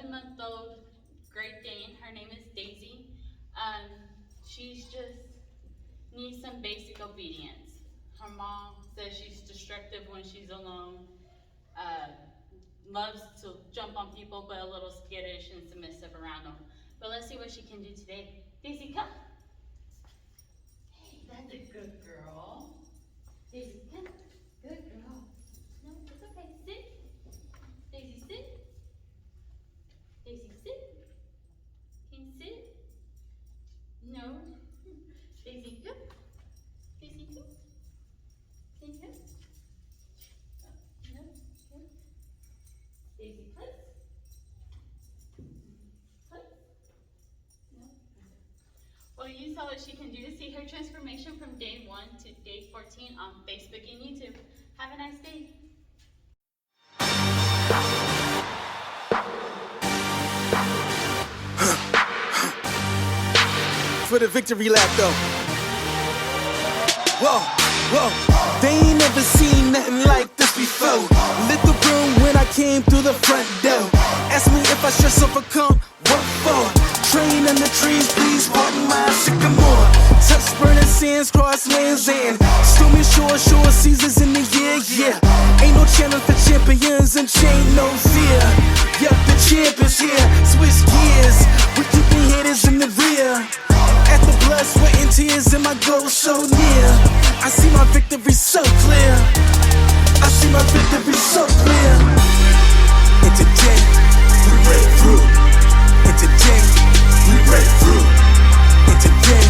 11-month-old Great Dane. Her name is Daisy. She's just needs some basic obedience. Her mom says she's destructive when she's alone. Loves to jump on people, but a little skittish and submissive around them. But let's see what she can do today. Daisy, come. Hey, that's a good girl. Daisy, come. Good girl. No, it's okay. Sit. Daisy, sit. Daisy, sit. Can you sit? No. Daisy, come. Daisy, come. Can you come? No. Come. Daisy, place. Place. No. Well, you saw what she can do to see her transformation from day 1 to day 14 on Facebook and YouTube. Have a nice day. For the victory lap though. Whoa, whoa. They ain't never seen nothing like this before. Lit the room when I came through the front door. Ask me if I should overcome, what for? Train in the trees, please pardon my sycamore. Touch burning sands, cross lands and stormy shore seasons in the year, yeah. Ain't no challenge for champions and chain no fear. Yup, the champ is here, switch gears. We keeping haters in the rear. At the blood, sweat and tears and my goal so near. I see my victory so clear. I see my victory so clear. And today, we break through. And today, we break through. And today,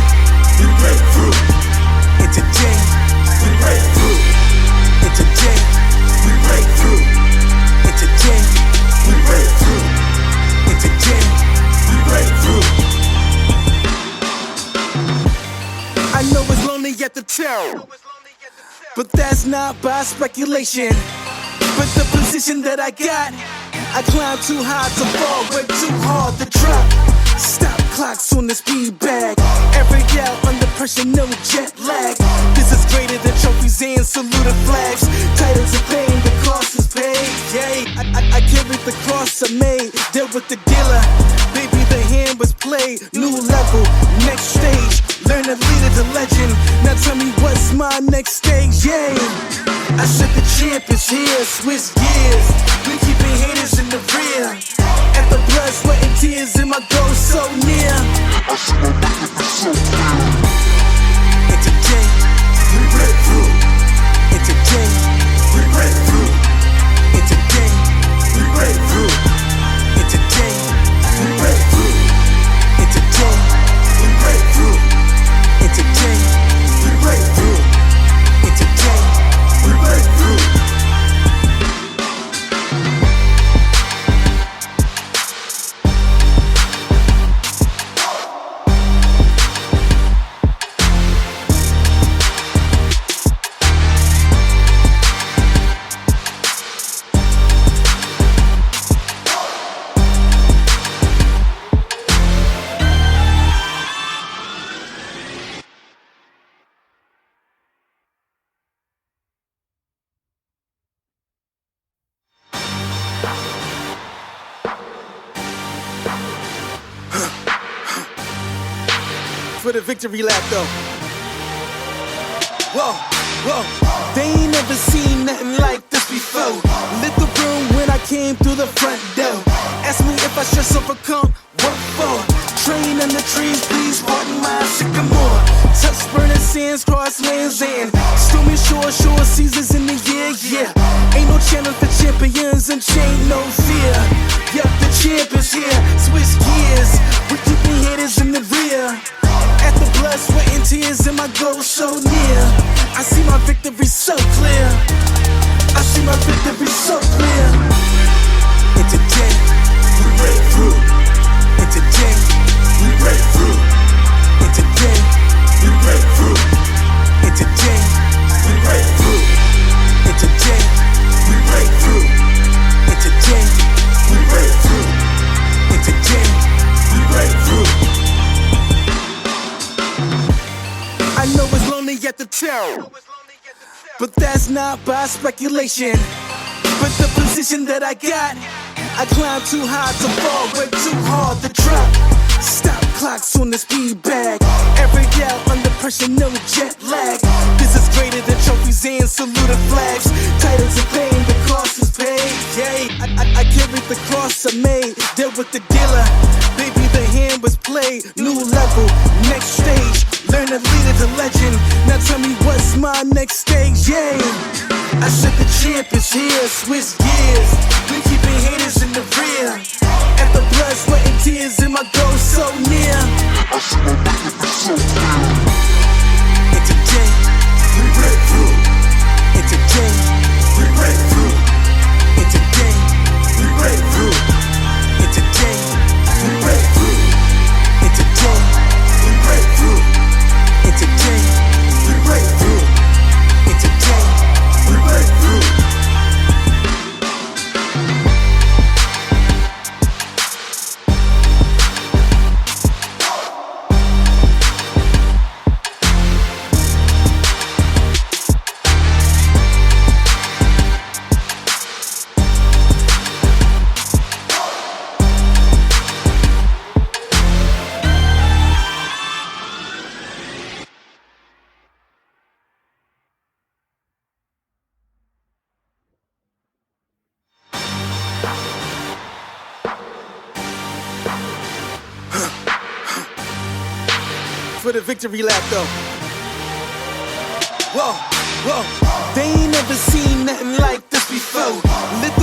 we break through. And today, we break through. And today, we break through. And today, we break through. And today, we break through. I know it's lonely at the top, but that's not by speculation. But the position that I got, I climb too high to fall, but too hard to drop. Stop clocks on the speed bag. Every out under pressure, no jet lag. This is greater than trophies and saluted flags. Titles of fame, the cost is paid. Yay, I carried the cross I made. Deal with the dealer, baby, the hand was played. New level, next stage. Learn to lead it to legend. Now tell me what's my next stage, yeah. I said the champ is here, switch gears. We keeping haters in the rear. At the blood, sweat and tears and my goal so near. I see my victory so clear. And today, we break through. And today, we break through. And today, we break through. And today, we break through. And today, we break through. And today, we break through. And today, we break through. For the victory lap though. Whoa, whoa. They ain't never seen nothing like this before. Lit the room when I came through the front door. Ask me if I should overcome, what for? Train in the trees, please pardon my sycamore. Touch burning sands, cross lands and stormy shore seasons in the year, yeah. Ain't no challenge for champions and chain no fear. Yup, the champ is here, switch gears. We keeping haters in the rear. At the blood, sweat and tears and my goal so near. I see my victory so clear. I see my victory so clear. And today, we break through. And today, we break through. And today, we break through. And today, we break through. And today, we break through. And today, we break through. And today, we break through. I know it's lonely at the top, but that's not by speculation. But the position that I got, I climb too high to fall, way too hard to drop. Stop clocks on the speed bag. Every yell under pressure, no jet lag. This is greater than trophies and saluted flags. Titles of fame, the cost is paid. Yay, I carried the cross I made. Dealt with the dealer, baby, the hand was played. New level, next stage. Learn to lead it to legend. Now tell me what's my next stage, yay. I said the champ is here, switch gears. We keeping haters in the rear. After blood, sweat, and tears, and my goal so near. I see my business so clear. And today, we break through. And today, we break through. And today, we break through. And today, we break through. And today, we break through. And today, we break through. And today, we break through. For the victory lap though. Whoa, whoa. They ain't never seen nothing like this before. Lit